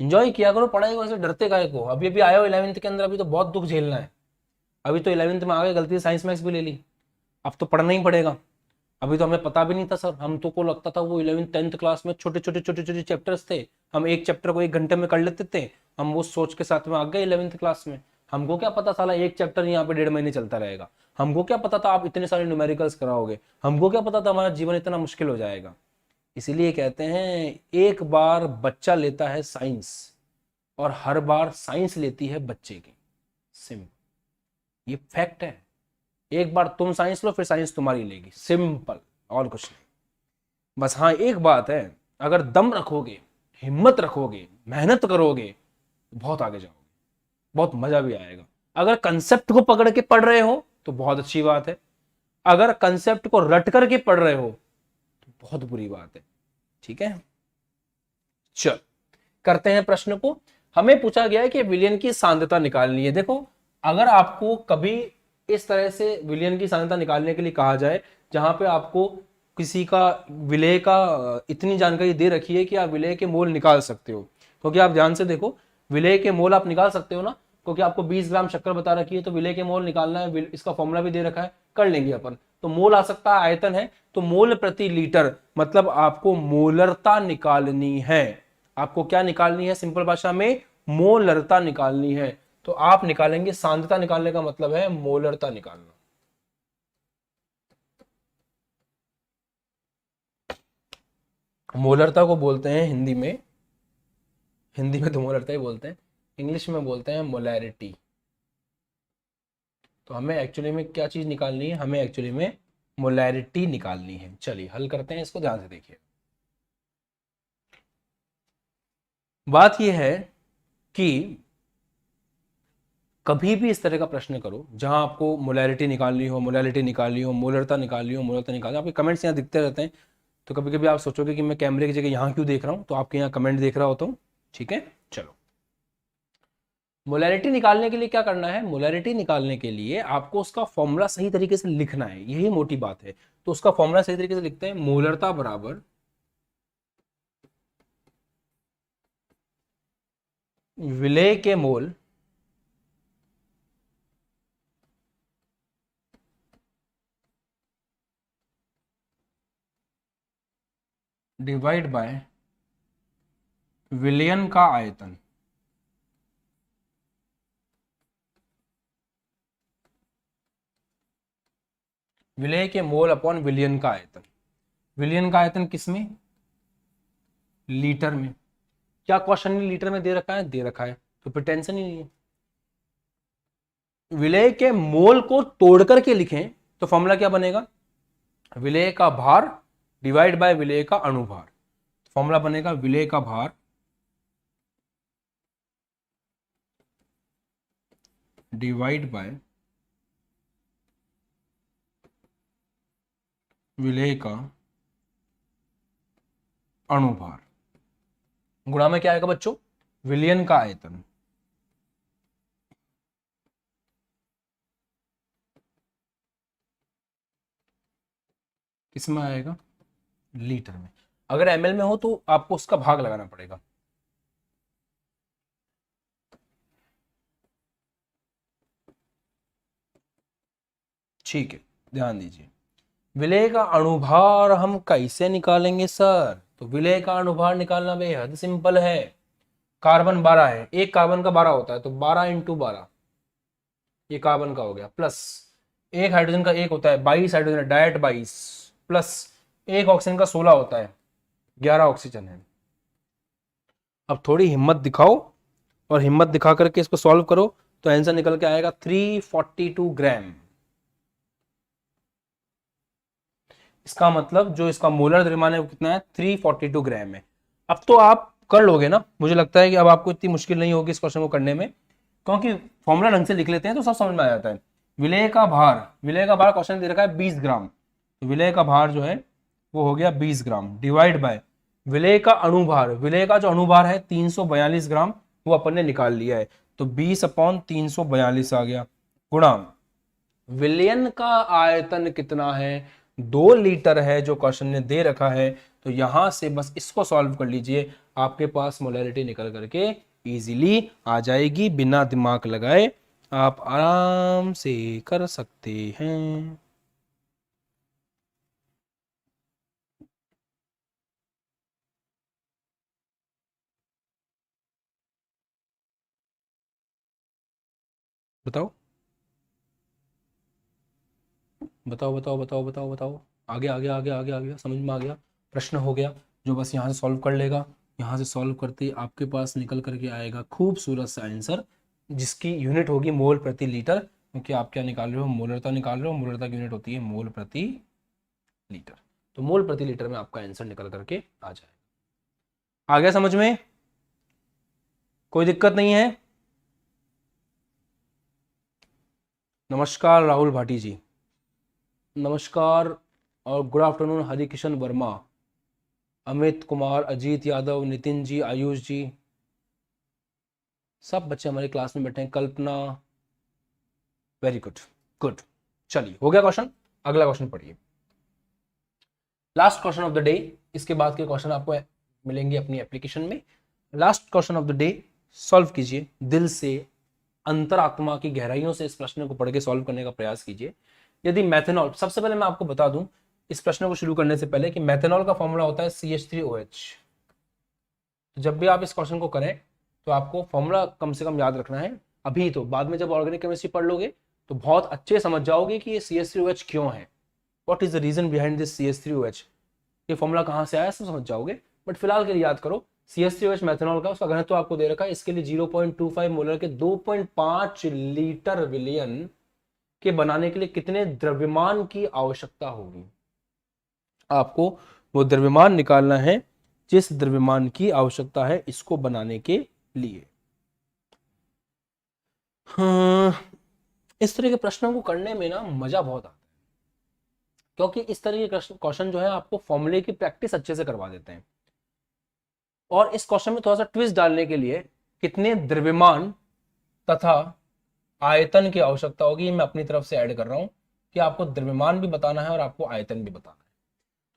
Enjoy किया करो पढ़ाई को, ऐसे डरते काहे को। अभी अभी आए हो 11वीं के अंदर, अभी तो बहुत दुख झेलना है। अभी तो 11वीं में आ गए, गलती से साइंस मैथ्स भी ले ली, अब तो पढ़ना ही पड़ेगा। अभी तो हमें पता भी नहीं था सर, हम तो को लगता था वो 11वीं 10th क्लास में छोटे छोटे चैप्टर्स थे, हम एक चैप्टर को 1 घंटे में कर लेते थे। हम वो सोच के साथ में आ गए 11वीं क्लास में। हमको क्या पता साला एक चैप्टर यहाँ पे 1.5 महीने चलता रहेगा। हमको क्या पता था आप इतने सारे न्यूमेरिकल्स कराओगे। हमको क्या पता था हमारा जीवन इतना मुश्किल हो जाएगा। इसीलिए कहते हैं एक बार बच्चा लेता है साइंस और हर बार साइंस लेती है बच्चे की। सिंपल, ये फैक्ट है। एक बार तुम साइंस लो फिर साइंस तुम्हारी लेगी, सिंपल, और कुछ नहीं। बस हाँ एक बात है, अगर दम रखोगे, हिम्मत रखोगे, मेहनत करोगे तो बहुत आगे जाओगे, बहुत मजा भी आएगा। अगर कंसेप्ट को पकड़ के पढ़ रहे हो तो बहुत अच्छी बात है, अगर कंसेप्ट को रट करके पढ़ रहे हो तो बहुत बुरी बात है। ठीक है, चल करते हैं प्रश्न को। हमें पूछा गया है कि विलयन की सांद्रता निकालनी है। देखो, अगर आपको कभी इस तरह से विलयन की सांद्रता निकालने के लिए कहा जाए, जहां पे आपको किसी का विलेय का इतनी जानकारी दे रखी है कि आप विलेय के मोल निकाल सकते हो, क्योंकि आप ध्यान से देखो, विलेय के मोल आप निकाल सकते हो ना, क्योंकि आपको 20 ग्राम शक्कर बता रखी है, तो विलेय के मोल निकालना है, इसका फॉर्मूला भी दे रखा है, कर लेंगे अपन। तो मोल आ सकता है, आयतन है, तो मोल प्रति लीटर, मतलब आपको मोलरता निकालनी है। आपको क्या निकालनी है, सिंपल भाषा में मोलरता निकालनी है। तो आप निकालेंगे, सांद्रता निकालने का मतलब है मोलरता निकालना। मोलरता को बोलते हैं हिंदी में, हिंदी में तो मोलरता ही बोलते हैं, इंग्लिश में बोलते हैं मोलैरिटी। तो हमें एक्चुअली में क्या चीज निकालनी है, हमें एक्चुअली में मोलैरिटी निकालनी है। चलिए हल करते हैं इसको, ध्यान से देखिए। बात यह है कि कभी भी इस तरह का प्रश्न करो जहां आपको मोलैरिटी निकालनी हो, मोलैरिटी निकालनी हो, मोलरता निकालनी हो, मोलरता निकालनी हो, आपके कमेंट्स यहाँ दिखते रहते हैं, तो कभी कभी आप सोचोगे कि मैं कैमरे की जगह यहाँ क्यों देख रहा हूँ, तो आपके यहाँ कमेंट देख रहा होता हूँ। ठीक है, चलो मोलैरिटी निकालने के लिए क्या करना है, मोलैरिटी निकालने के लिए आपको उसका फॉर्मूला सही तरीके से लिखना है, यही मोटी बात है। तो उसका फॉर्मूला सही तरीके से लिखते हैं, मोलरता बराबर विलेय के मोल डिवाइड बाय विलयन का आयतन। विलेय के मोल अपॉन विलयन का आयतन। विलयन का आयतन किसमें, लीटर में। क्या क्वेश्चन लीटर में दे रखा है, दे रखा है, तो फिर टेंशन ही नहीं है। विलेय के मोल को तोड़ करके लिखें तो फॉर्मूला क्या बनेगा, विलेय का भार डिवाइड बाय विलेय का अणुभार। फॉर्मूला बनेगा विलेय का भार डिवाइड बाय विलेय का अणुभार, गुणा में क्या आएगा बच्चों, विलयन का आयतन। किसमें आएगा, लीटर में। अगर एमएल में हो तो आपको उसका भाग लगाना पड़ेगा। ठीक है, ध्यान दीजिए, विलेय का अणुभार हम कैसे निकालेंगे सर, तो विलेय का अणुभार निकालना बेहद सिंपल है। कार्बन 12 है, एक कार्बन का 12 होता है, तो 12 इंटू 12, ये कार्बन का हो गया, प्लस एक हाइड्रोजन का एक होता है, 22 हाइड्रोजन है, डायरेक्ट 22, प्लस एक ऑक्सीजन का 16 होता है, 11 ऑक्सीजन है। अब थोड़ी हिम्मत दिखाओ और हिम्मत दिखा करके इसको सॉल्व करो, तो आंसर निकल के आएगा 342 ग्राम। इसका मतलब जो इसका मोलर द्रव्यमान है वो कितना है, 342 ग्राम है। अब तो आप कर लोगे ना, मुझे लगता है कि अब आपको इतनी मुश्किल नहीं होगी इस क्वेश्चन को करने में, क्योंकि फॉर्मूला ढंग से लिख लेते हैं तो सब समझ में आ जाता है। विलेय का भार, विलेय का भार क्वेश्चन दे रखा है 20 ग्राम, तो विलेय का भार जो है वो हो गया 20 ग्राम, डिवाइड बाय विलेय का अणुभार, विलेय का जो अणुभार है 342 ग्राम, वो अपन ने निकाल लिया है, तो 20/342 आ गया, गुणा विलयन का आयतन कितना है, 2 लीटर है जो क्वेश्चन ने दे रखा है, तो यहां से बस इसको सॉल्व कर लीजिए, आपके पास मोलैरिटी निकल करके इजीली आ जाएगी, बिना दिमाग लगाए आप आराम से कर सकते हैं। बताओ बताओ बताओ बताओ बताओ बताओ। आगे आगे आगे आगे आगे, समझ में आ गया? प्रश्न हो गया जो बस यहाँ से सॉल्व कर लेगा, यहाँ से सॉल्व करते ही आपके पास निकल करके आएगा खूबसूरत सा आंसर, जिसकी यूनिट होगी मोल प्रति लीटर, क्योंकि आप क्या निकाल रहे हो? मोलरता निकाल रहे हो। मोलरता की यूनिट होती है मोल प्रति लीटर। तो मोल प्रति लीटर में आपका आंसर निकल करके आ जाएगा। आ गया समझ में? कोई दिक्कत नहीं है? नमस्कार राहुल भाटी जी, नमस्कार और गुड आफ्टरनून हरिकिशन वर्मा, अमित कुमार, अजीत यादव, नितिन जी, आयुष जी, सब बच्चे हमारे क्लास में बैठे हैं। कल्पना, वेरी गुड, गुड। चलिए हो गया क्वेश्चन। अगला क्वेश्चन पढ़िए, last question of the day. इसके बाद के क्वेश्चन आपको मिलेंगे अपनी एप्लीकेशन में। Last question of the day solve कीजिए, दिल से अंतरात्मा की गहराइयों से इस प्रश्न को पढ़ के सॉल्व करने का प्रयास कीजिए। यदि मेथनॉल, सबसे पहले मैं आपको बता दूं इस प्रश्न को शुरू करने से पहले कि मेथनॉल का फॉर्मूला होता है CH3OH। तो जब भी आप इस क्वेश्चन को करें तो आपको फॉर्मूला कम से कम याद रखना है। अभी तो, बाद में जब ऑर्गेनिक केमिस्ट्री पढ़ लोगे तो बहुत अच्छे समझ जाओगे कि ये CH3OH क्यों है, what is the reason behind this CH3OH, ये फॉर्मूला कहाँ से आया सब समझ जाओगे। बट फिलहाल के लिए याद करो, CH3OH मेथनॉल का, उसका घनत्व आपको दे रखा है, इसके लिए 0.25 मोलर के 2.5 लीटर विलयन के बनाने के लिए कितने द्रव्यमान की आवश्यकता होगी? आपको वो द्रव्यमान निकालना है जिस द्रव्यमान की आवश्यकता है इसको बनाने के लिए। हाँ, इस तरह के प्रश्नों को करने में ना मजा बहुत आता है, क्योंकि इस तरह के क्वेश्चन जो है आपको फॉर्मूले की प्रैक्टिस अच्छे से करवा देते हैं। और इस क्वेश्चन में थोड़ा सा ट्विस्ट डालने के लिए कितने द्रव्यमान तथा आयतन की आवश्यकता होगी, मैं अपनी तरफ से ऐड कर रहा हूं कि आपको द्रव्यमान भी बताना है और आपको आयतन भी बताना है।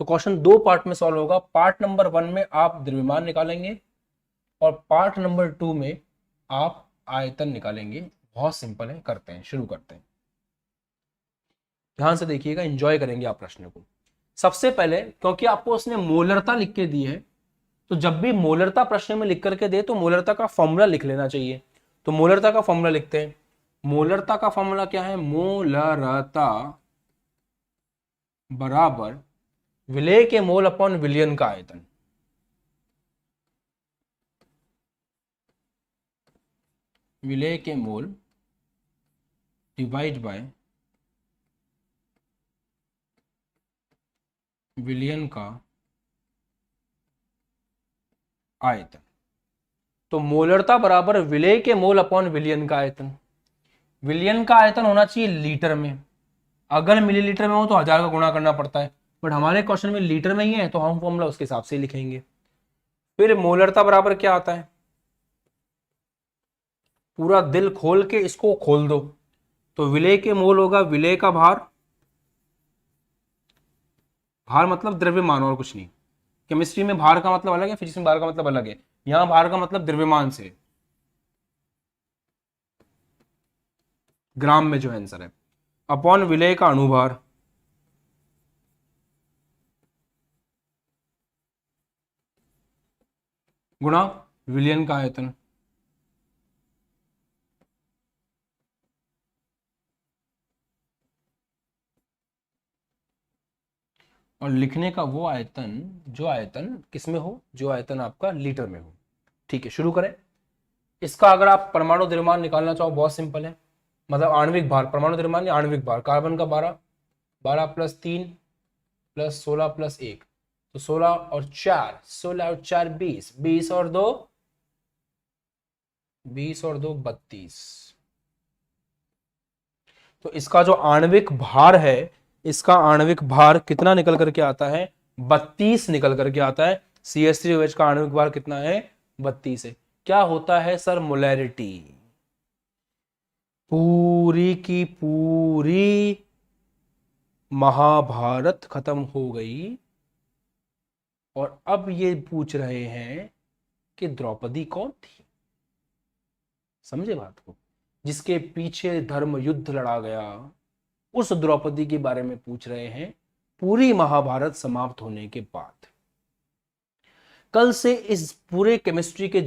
तो क्वेश्चन दो पार्ट में सॉल्व होगा। पार्ट नंबर 1 में आप द्रव्यमान निकालेंगे और पार्ट नंबर 2 में आप आयतन निकालेंगे। बहुत सिंपल है, करते हैं, शुरू करते हैं। ध्यान से देखिएगा, एंजॉय करेंगे आप प्रश्न को। सबसे पहले, क्योंकि आपको उसने मोलरता लिख के दी है, तो जब भी मोलरता प्रश्न में लिख करके दे तो मोलरता का फॉर्मूला लिख लेना चाहिए। तो मोलरता का फॉर्मूला लिखते हैं। मोलरता का फॉर्मूला क्या है? मोलरता बराबर विलेय के मोल अपॉन विलियन का आयतन। विलेय के मोल डिवाइड बाय विलियन का आयतन। तो मोलरता बराबर विलेय के मोल अपॉन विलियन का आयतन। विलियन का आयतन होना चाहिए लीटर में, अगर मिलीलीटर में हो तो 1000 का गुणा करना पड़ता है, बट हमारे क्वेश्चन में लीटर में ही है तो हम फॉर्मूला उसके हिसाब से लिखेंगे। फिर मोलरता बराबर क्या आता है? पूरा दिल खोल के इसको खोल दो, तो विलेय के मोल होगा विलेय का भार, भार मतलब द्रव्यमान और कुछ नहीं। केमिस्ट्री में भार का मतलब अलग है, फिजिक्स में भार का मतलब अलग है। यहां भार का मतलब द्रव्यमान से, ग्राम में जो है आंसर है, अपॉन विलेय का अणुभार, गुणा विलियन का आयतन। और लिखने का वो आयतन, जो आयतन किसमें हो? जो आयतन आपका लीटर में हो। ठीक है, शुरू करें। इसका अगर आप परमाणु द्रव्यमान निकालना चाहो, बहुत सिंपल है, मतलब आणविक भार, परमाणु द्रव्यमान या आणविक भार। कार्बन का 12, 12 प्लस 3 प्लस 16 प्लस 1, तो 16 और 4, 16 और 4 20, 20 और 2 20 और 2 32। तो इसका जो आणविक भार है, इसका आणविक भार कितना निकल करके आता है? 32 निकल करके आता है। CH3OH का आणविक भार कितना है? 32 है। क्या होता है सर? मोलैरिटी। पूरी की पूरी महाभारत खत्म हो गई और अब ये पूछ रहे हैं कि द्रौपदी कौन थी। समझे बात को? जिसके पीछे धर्म युद्ध लड़ा गया, उस द्रौपदी के बारे में पूछ रहे हैं पूरी महाभारत समाप्त होने के बाद। कल से इस पूरे केमिस्ट्री के